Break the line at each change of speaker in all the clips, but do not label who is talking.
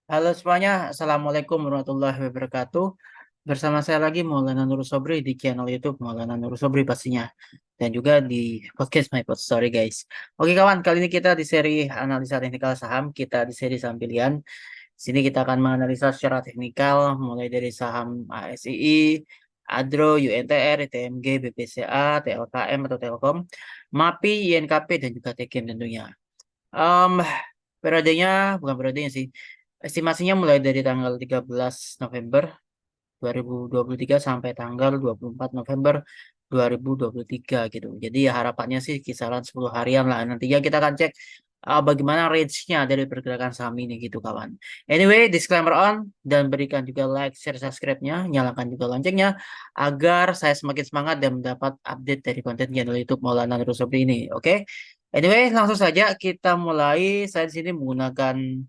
Halo semuanya, Assalamualaikum warahmatullahi wabarakatuh. Bersama saya lagi Maulana Nur Sobri di channel YouTube Maulana Nur Sobri pastinya. Dan juga di podcast My Pod Story guys. Oke kawan, kali ini kita di seri analisa teknikal saham, kita di seri saham pilihan. Sini kita akan menganalisa secara teknikal mulai dari saham ASII, Adro, UNTR, TMG, BPCA, TLKM atau Telkom, MAPI, INKP dan juga Tekin tentunya. Um, periodenya, bukan periodenya sih. Estimasinya mulai dari tanggal 13 November 2023 sampai tanggal 24 November 2023 gitu. Jadi ya harapannya sih kisaran 10 harian lah. Nantinya kita akan cek bagaimana range-nya dari pergerakan saham ini gitu kawan. Anyway, disclaimer on dan berikan juga like, share, subscribe-nya, nyalakan juga loncengnya agar saya semakin semangat dan mendapat update dari konten channel YouTube Maulana Nurul Sobri ini. Oke. Anyway, langsung saja kita mulai. Saya di sini menggunakan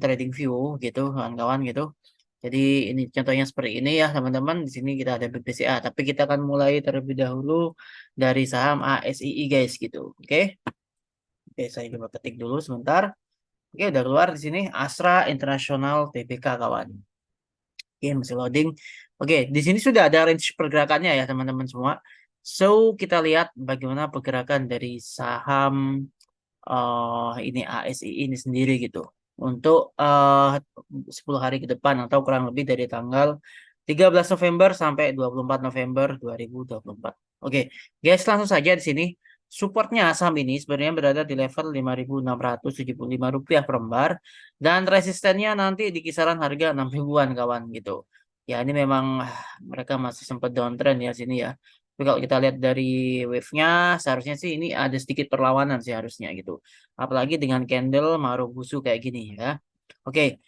trading view gitu kawan-kawan gitu. Jadi ini contohnya seperti ini ya teman-teman. Di sini kita ada BPCA, tapi kita akan mulai terlebih dahulu dari saham ASII guys gitu. Oke. Oke, saya coba ketik dulu sebentar. Oke, udah keluar di sini Astra International Tbk kawan. Oke, masih loading. Oke, di sini sudah ada range pergerakannya ya teman-teman semua. So, kita lihat bagaimana pergerakan dari saham ini ASI ini sendiri gitu untuk 10 hari ke depan atau kurang lebih dari tanggal 13 November sampai 24 November 2024. Oke, guys, langsung saja di sini supportnya saham ini sebenarnya berada di level 5.675 rupiah per lembar dan resistennya nanti di kisaran harga 6 ribuan kawan gitu. Ya, ini memang mereka masih sempat downtrend ya sini ya. Tapi kalau kita lihat dari wave-nya, seharusnya sih ini ada sedikit perlawanan sih harusnya gitu. Apalagi dengan candle Marubozu kayak gini ya. Oke,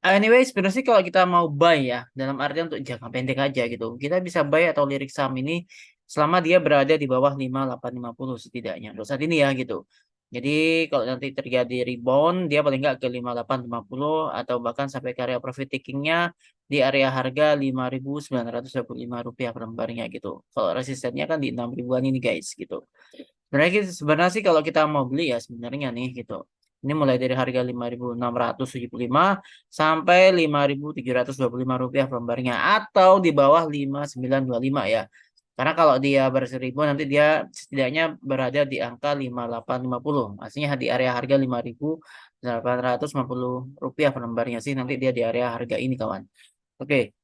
anyway sebenarnya sih kalau kita mau buy ya, dalam artian untuk jangka pendek aja gitu. Kita bisa buy atau lirik saham ini selama dia berada di bawah 5850 setidaknya. Untuk saat ini ya gitu. Jadi kalau nanti terjadi rebound, dia paling nggak ke 5850 atau bahkan sampai ke area profit takingnya di area harga 5.925 rupiah per lembarnya gitu. Kalau resistennya kan di 6 ribuan ini guys gitu. Sebenarnya sih kalau kita mau beli ya sebenarnya nih gitu. Ini mulai dari harga 5.675 sampai 5.725 rupiah per lembarnya atau di bawah 5.925 ya. Karena kalau dia berseribu nanti dia setidaknya berada di angka 5.850. Artinya di area harga 5.850 rupiah per lembarnya sih nanti dia di area harga ini kawan. Oke.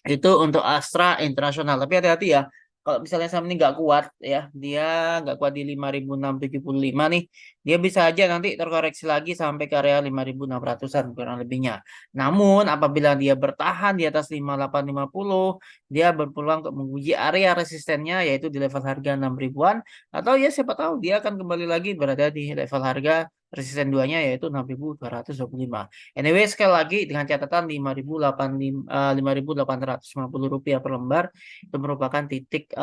Itu untuk Astra Internasional. Tapi hati-hati ya. Kalau misalnya saham ini nggak kuat ya, dia nggak kuat di 5.675 nih, dia bisa aja nanti terkoreksi lagi sampai ke area 5.600-an kurang lebihnya. Namun apabila dia bertahan di atas 5.850, dia berpeluang untuk menguji area resistennya yaitu di level harga 6 ribuan atau ya siapa tahu dia akan kembali lagi berada di level harga resisten duanya yaitu 6.225. Anyway, sekali lagi dengan catatan 5.850 rupiah per lembar itu merupakan titik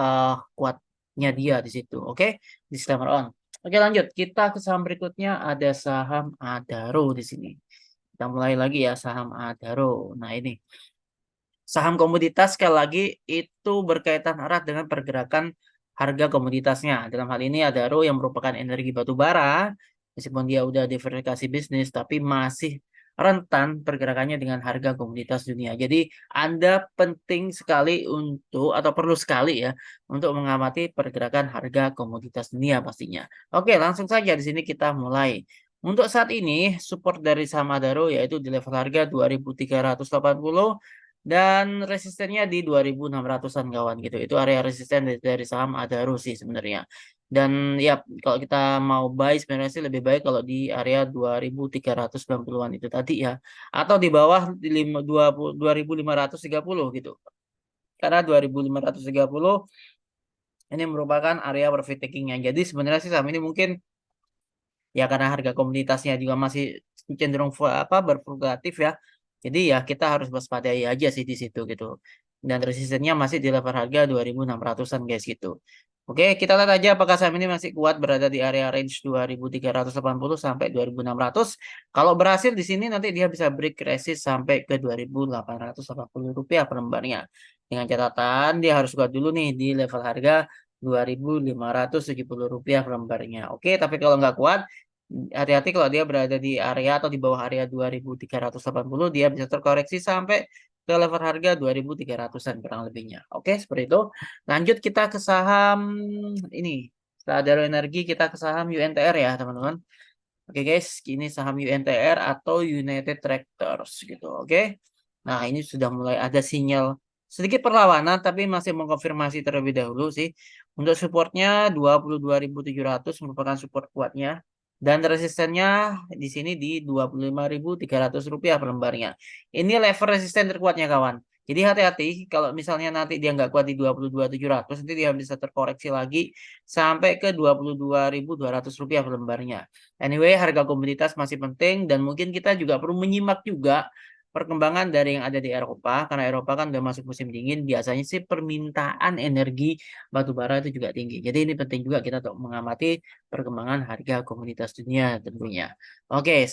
kuatnya dia di situ. Oke, disclaimer on. Oke, lanjut. Kita ke saham berikutnya ada saham Adaro di sini. Kita mulai lagi ya saham Adaro. Nah, ini saham komoditas sekali lagi itu berkaitan erat dengan pergerakan harga komoditasnya. Dalam hal ini Adaro yang merupakan energi batu bara, meskipun dia udah diversifikasi bisnis, tapi masih rentan pergerakannya dengan harga komoditas dunia. Jadi Anda penting sekali untuk atau perlu sekali ya untuk mengamati pergerakan harga komoditas dunia pastinya. Oke, langsung saja di sini kita mulai. Untuk saat ini support dari saham Adaro yaitu di level harga 2.380 dan resistennya di 2.600-an kawan gitu. Itu area resisten dari saham Adaro sih sebenarnya. Dan ya kalau kita mau buy sebenarnya sih lebih baik kalau di area 2.390-an itu tadi ya. Atau di bawah di 2.530 gitu. Karena 2.530 ini merupakan area profit takingnya. Jadi sebenarnya sih saham ini mungkin ya karena harga komoditasnya juga masih cenderung berfluktuatif ya. Jadi ya kita harus waspadai aja sih di situ gitu. Dan resistennya masih di level harga 2.600-an guys gitu. Oke, kita lihat aja apakah saham ini masih kuat berada di area range 2.380 sampai 2.600. Kalau berhasil di sini nanti dia bisa break resist sampai ke 2.880 rupiah per lembarnya. Dengan catatan dia harus kuat dulu nih di level harga 2.570 rupiah per lembarnya. Oke, tapi kalau nggak kuat Hati-hati kalau dia berada di area atau di bawah area 2380, dia bisa terkoreksi sampai ke level harga 2300-an kurang lebihnya. Oke, seperti itu. Lanjut kita ke saham ini. Setelah Adaro Energi kita ke saham UNTR ya, teman-teman. Oke guys, ini saham UNTR atau United Tractors gitu. Oke. Nah, ini sudah mulai ada sinyal sedikit perlawanan tapi masih mengkonfirmasi terlebih dahulu sih. Untuk supportnya 22.700 merupakan support kuatnya. Dan resistennya di sini di 25.300 rupiah per lembarnya. Ini level resisten terkuatnya kawan. Jadi hati-hati kalau misalnya nanti dia nggak kuat di 22.700, nanti dia bisa terkoreksi lagi sampai ke 22.200 rupiah per lembarnya. Anyway, harga komoditas masih penting dan mungkin kita juga perlu menyimak juga perkembangan dari yang ada di Eropa, karena Eropa kan udah masuk musim dingin, biasanya sih permintaan energi batu bara itu juga tinggi. Jadi ini penting juga kita untuk mengamati perkembangan harga komoditas dunia tentunya. Oke,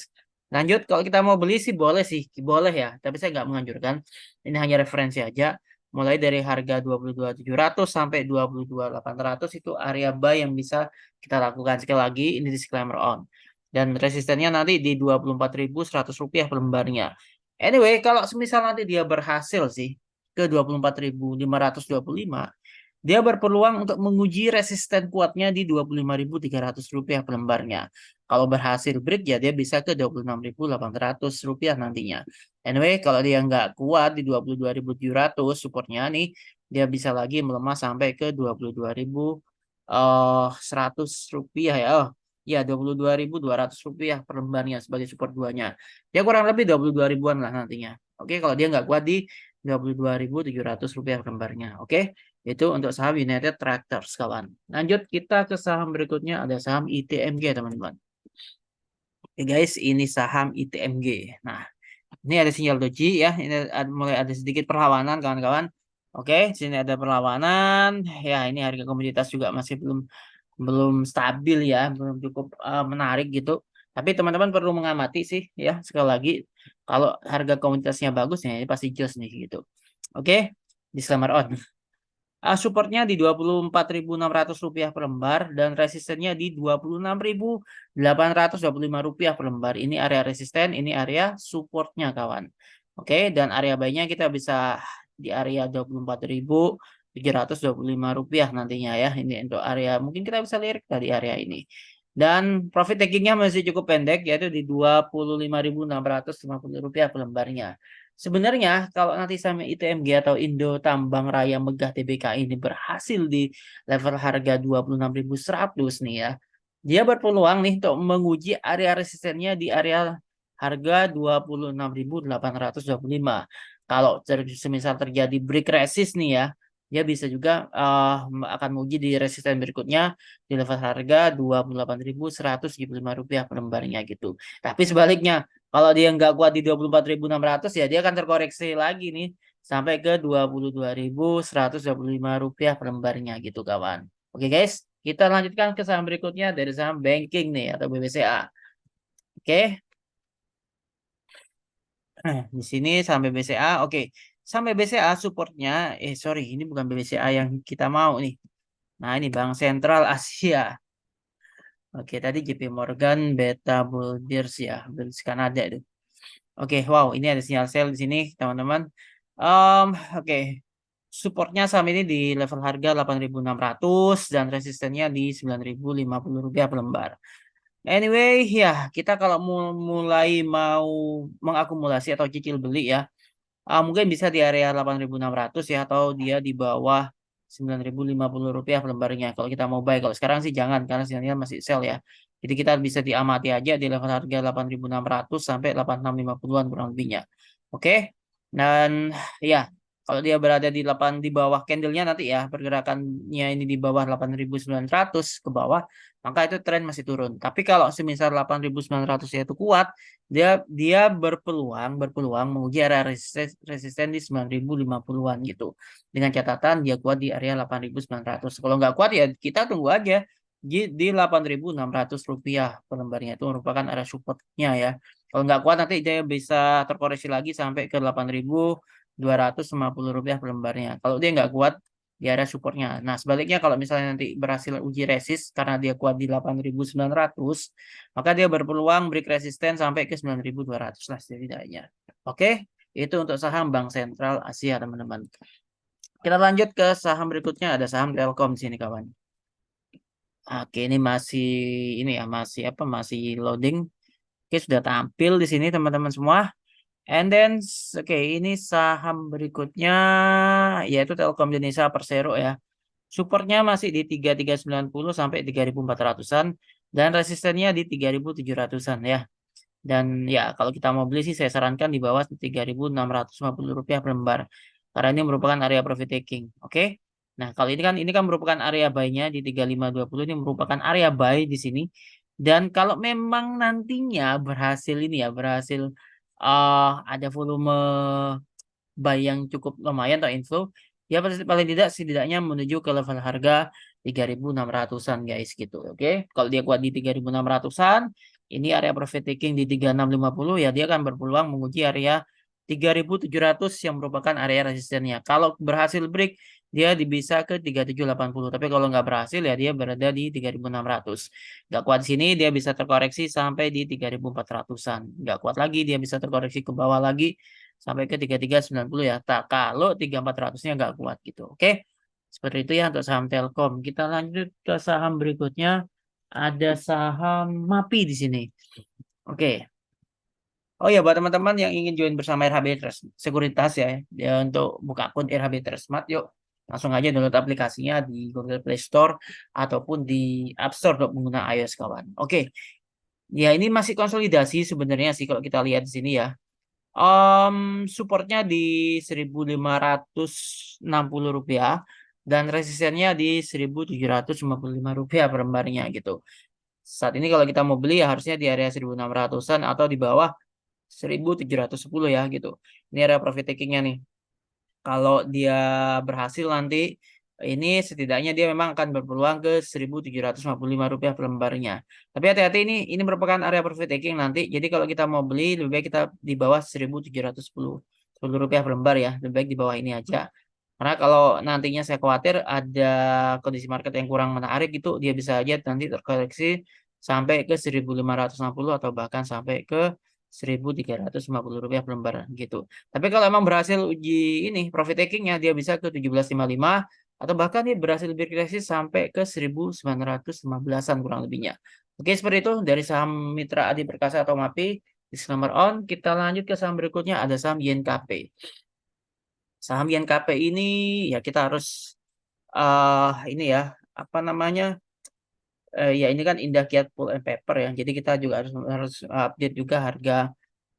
lanjut kalau kita mau beli sih, boleh ya, tapi saya nggak menganjurkan. Ini hanya referensi aja. Mulai dari harga 22.700 sampai 22.800 itu area buy yang bisa kita lakukan. Sekali lagi, ini disclaimer on. Dan resistennya nanti di 24.100 rupiah per lembarnya. Anyway, kalau semisal nanti dia berhasil sih ke 24.525, dia berpeluang untuk menguji resisten kuatnya di 25.300 rupiah per lembarnya. Kalau berhasil break ya dia bisa ke 26.800 rupiah nantinya. Anyway, kalau dia nggak kuat di 22.700 supportnya nih, dia bisa lagi melemah sampai ke 22.100 rupiah ya. Oh, ya 22.200 rupiah per lembarnya sebagai support duanya. Ya kurang lebih 22 ribuan lah nantinya. Oke, kalau dia nggak kuat di 22.700 rupiah per lembarnya. Oke, itu untuk saham United Tractors kawan. Lanjut kita ke saham berikutnya, ada saham ITMG teman-teman. Oke guys, ini saham ITMG. Nah, ini ada sinyal doji ya. Ini mulai ada sedikit perlawanan kawan-kawan. Oke, sini ada perlawanan. Ya, ini harga komoditas juga masih belum belum stabil ya, belum cukup menarik gitu. Tapi teman-teman perlu mengamati sih ya. Sekali lagi, kalau harga komoditasnya bagus ya, ini pasti jos nih gitu. Oke, disclaimer on. Supportnya di 24.600 rupiah per lembar dan resistennya di 26.825 rupiah per lembar. Ini area resisten, ini area supportnya kawan. Oke, dan area buy-nya kita bisa di area 24.725 rupiah nantinya ya. Ini untuk area, mungkin kita bisa lirik dari area ini. Dan profit takingnya masih cukup pendek, yaitu di 25.650 rupiah per lembarnya. Sebenarnya kalau nanti sama ITMG atau Indo Tambang Raya Megah TBK ini berhasil di level harga 26.100 nih ya. Dia berpeluang nih untuk menguji area resistennya di area harga 26.825. Kalau semisal terjadi break resist nih ya, dia bisa juga akan menguji di resisten berikutnya di level harga 28.175 rupiah per lembarnya gitu. Tapi sebaliknya, kalau dia nggak kuat di 24.600 ya dia akan terkoreksi lagi nih sampai ke 22.125 rupiah per lembarnya gitu kawan. Oke guys, kita lanjutkan ke saham berikutnya dari saham banking nih atau BBCA. Oke, di sini saham BBCA. Oke, saham BBCA supportnya, sorry ini bukan BBCA yang kita mau nih. Nah ini Bank Sentral Asia. Oke, tadi JP Morgan, Beta Bull Bears ya, Bears Kanada itu. Oke, wow, ini ada sinyal sell di sini, teman-teman. Oke, supportnya saham ini di level harga 8.600 dan resistennya di 9.050 rupiah per lembar. Anyway, ya kita kalau mulai mau mengakumulasi atau cicil beli ya, mungkin bisa di area 8.600 ya atau dia di bawah 9.050 rupiah per lembarnya. Kalau kita mau buy, kalau sekarang sih jangan karena sinyalnya masih sell ya. Jadi kita bisa diamati aja di level harga 8.600 sampai 8.650-an kurang lebihnya. Oke. Dan ya, kalau dia berada di 8 di bawah candlenya nanti ya, pergerakannya ini di bawah 8.900 ke bawah, maka itu tren masih turun. Tapi kalau semisal 8.900 ya itu kuat, dia dia berpeluang menguji area resisten di 9.050-an gitu. Dengan catatan dia kuat di area 8.900. Kalau nggak kuat ya kita tunggu aja di 8.600 rupiah per lembarnya itu merupakan area supportnya ya. Kalau nggak kuat nanti dia bisa terkoreksi lagi sampai ke 8.250 rupiah per lembarnya. Kalau dia nggak kuat di area supportnya. Nah, sebaliknya kalau misalnya nanti berhasil uji resist karena dia kuat di 8.900, maka dia berpeluang break resisten sampai ke 9.200 lah setidaknya. Oke, itu untuk saham Bank Sentral Asia, teman-teman. Kita lanjut ke saham berikutnya, ada saham Telkom di sini, kawan. Oke, ini masih masih masih loading. Oke, sudah tampil di sini teman-teman semua. And then, oke, ini saham berikutnya yaitu Telkom Indonesia Persero ya. Supportnya masih di 3390 sampai 3400-an dan resistennya di 3700-an ya. Dan ya, kalau kita mau beli sih saya sarankan di bawah 3.650 rupiah per lembar. Karena ini merupakan area profit taking. Oke. Nah, kalau ini kan merupakan area buy-nya di 3520, ini merupakan area buy di sini. Dan kalau memang nantinya berhasil ada volume buy yang cukup lumayan atau inflow, ya paling tidak setidaknya menuju ke level harga 3.600-an guys gitu. Oke. Kalau dia kuat di 3.600-an, ini area profit taking di 3650, ya dia akan berpeluang menguji area 3.700 yang merupakan area resistennya. Kalau berhasil break, dia bisa ke 3780. Tapi kalau nggak berhasil ya dia berada di 3.600. Nggak kuat di sini dia bisa terkoreksi sampai di 3.400-an. Nggak kuat lagi dia bisa terkoreksi ke bawah lagi sampai ke 3390 ya. Tak kalau 3400-nya nggak kuat gitu. Oke. Seperti itu ya untuk saham Telkom. Kita lanjut ke saham berikutnya. Ada saham MAPI di sini. Oke. Oh ya, buat teman-teman yang ingin join bersama RHB Trust Sekuritas ya untuk buka akun RHB Trust Smart, yuk langsung aja download aplikasinya di Google Play Store ataupun di App Store untuk pengguna iOS, kawan. Oke. Ya, ini masih konsolidasi sebenarnya sih kalau kita lihat di sini ya. Supportnya di 1.560 rupiah dan resistennya di 1.755 rupiah per lembarnya gitu. Saat ini kalau kita mau beli ya harusnya di area 1.600-an atau di bawah 1.710 ya gitu. Ini area profit takingnya nih. Kalau dia berhasil nanti, ini setidaknya dia memang akan berpeluang ke 1.755 rupiah per lembarnya. Tapi hati-hati, ini merupakan area profit taking nanti. Jadi kalau kita mau beli lebih baik kita di bawah 1.710 rupiah per lembar ya. Lebih baik di bawah ini aja. Karena kalau nantinya saya khawatir ada kondisi market yang kurang menarik gitu, dia bisa aja nanti terkoreksi sampai ke 1.560 atau bahkan sampai ke 1.350 rupiah per lembar gitu. Tapi kalau emang berhasil uji ini profit takingnya, dia bisa ke 1755 atau bahkan dia berhasil berkreasi sampai ke 1.915-an kurang lebihnya. Oke, seperti itu dari saham Mitra Adi Perkasa atau MAPI. Disclaimer on. Kita lanjut ke saham berikutnya, ada saham YNKP. Saham YNKP ini ya kita harus ini ya apa namanya ya ini kan Indah Kiat Pulp and Paper ya. Jadi kita juga harus update juga harga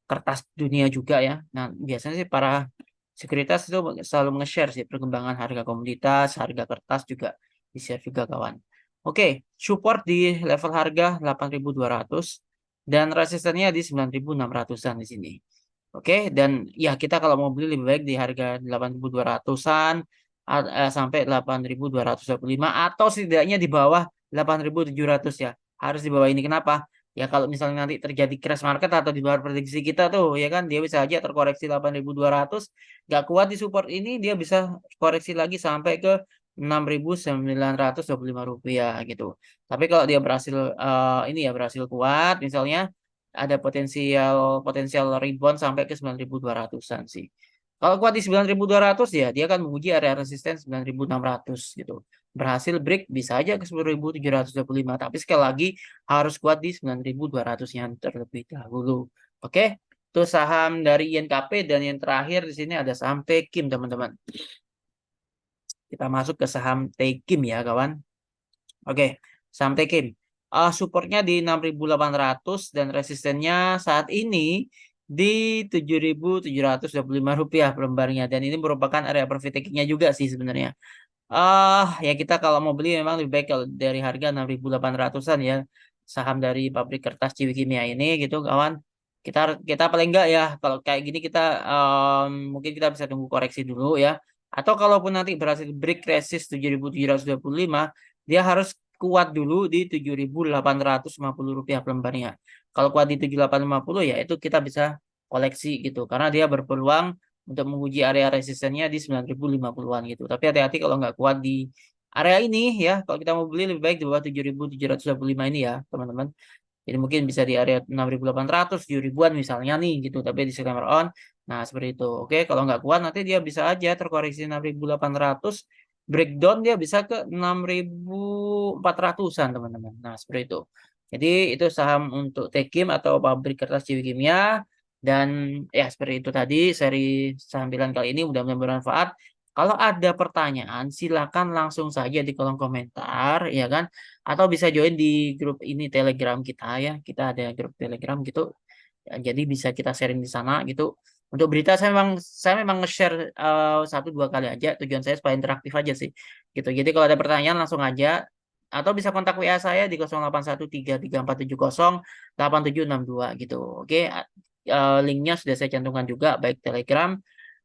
kertas dunia juga ya. Nah, biasanya sih para sekuritas itu selalu nge-share sih perkembangan harga komoditas, harga kertas juga di-share juga, kawan. Oke, support di level harga 8.200 dan resistennya di 9.600-an di sini. Oke, dan ya kita kalau mau beli lebih baik di harga 8.200-an sampai 8.225 atau setidaknya di bawah 8.700 ya. Harus di bawah ini. Kenapa? Ya kalau misalnya nanti terjadi crash market atau di luar prediksi kita tuh ya kan dia bisa aja terkoreksi 8.200, nggak kuat di support ini dia bisa koreksi lagi sampai ke 6.925 rupiah gitu. Tapi kalau dia berhasil berhasil kuat misalnya ada potensial potensial rebound sampai ke 9.200-an sih. Kalau kuat di 9.200 ya dia akan menguji area resisten 9.600 gitu. Berhasil break bisa aja ke 10.725, tapi sekali lagi harus kuat di 9.200 yang terlebih dahulu. Oke, itu saham dari INKP dan yang terakhir di sini ada saham Tekim, teman-teman. Kita masuk ke saham Tekim ya, kawan. Oke, saham Tekim. Supportnya di 6.800 dan resistennya saat ini di 7.725 rupiah per lembarnya. Dan ini merupakan area profit taking-nya juga sih sebenarnya. Ya kita kalau mau beli memang lebih baik kalau dari harga 6.800-an ya. Saham dari pabrik kertas Ciwi Kimia ini gitu, kawan. Kita kita paling enggak ya kalau kayak gini kita mungkin kita bisa tunggu koreksi dulu ya. Atau kalaupun nanti berhasil break resist 7.725, dia harus kuat dulu di 7.850 rupiah per lembarnya. Kalau kuat di 7.850 ya itu kita bisa koleksi gitu karena dia berpeluang untuk menguji area resistennya di 9.050-an gitu. Tapi hati-hati kalau nggak kuat di area ini ya. Kalau kita mau beli lebih baik di bawah 7.725 ini ya, teman-teman. Jadi mungkin bisa di area 6.800, 7.000-an misalnya nih gitu. Tapi di disclaimer on. Nah, seperti itu. Oke, kalau nggak kuat nanti dia bisa aja terkoreksi 6.800, breakdown dia bisa ke 6.400-an, teman-teman. Nah, seperti itu. Jadi itu saham untuk Tekim atau pabrik kertas Ciwi Kimia. Dan ya seperti itu tadi seri saham pilihan kali ini mudah-mudahan bermanfaat. Kalau ada pertanyaan silakan langsung saja di kolom komentar ya kan, atau bisa join di grup ini Telegram kita ya. Kita ada grup Telegram gitu. Ya, jadi bisa kita sharing di sana gitu. Untuk berita saya memang nge-share 1-2 kali aja. Tujuan saya supaya interaktif aja sih. Gitu. Jadi kalau ada pertanyaan langsung aja atau bisa kontak WA saya di 081334708762 gitu. Oke, linknya sudah saya cantumkan juga baik Telegram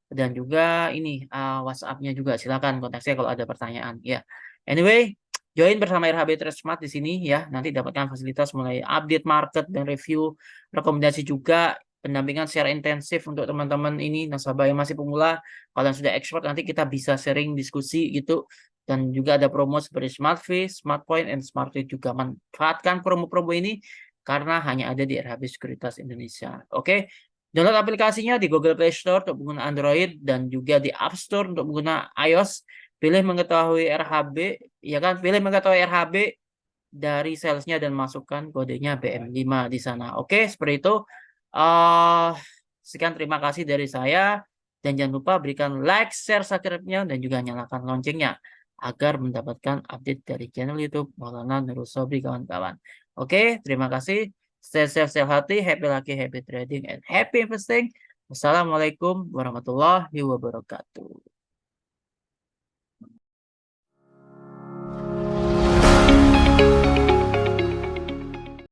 dan juga ini WhatsApp-nya juga. Silakan kontak saya kalau ada pertanyaan ya. Anyway, join bersama RHB Trade Smart di sini ya. Nanti dapatkan fasilitas mulai update market dan review, rekomendasi juga, pendampingan secara intensif untuk teman-teman ini nasabah yang masih pemula. Kalau yang sudah expert nanti kita bisa sharing diskusi gitu. Dan juga ada promo seperti Smart Fee, Smart Point, and Smart Trade juga. Manfaatkan promo-promo ini karena hanya ada di RHB Sekuritas Indonesia. Oke, download aplikasinya di Google Play Store untuk pengguna Android dan juga di App Store untuk pengguna iOS. Pilih mengetahui RHB, ya kan? Pilih mengetahui RHB dari salesnya dan masukkan kodenya BM5 di sana. Oke, seperti itu. Uh, Sekian terima kasih dari saya. Dan jangan lupa berikan like, share, subscribe-nya, dan juga nyalakan loncengnya agar mendapatkan update dari channel YouTube Maulana Nurul Sobri kawan-kawan. Oke, terima kasih. Stay safe, stay healthy, happy lucky, happy trading, and happy investing. Wassalamualaikum warahmatullahi wabarakatuh.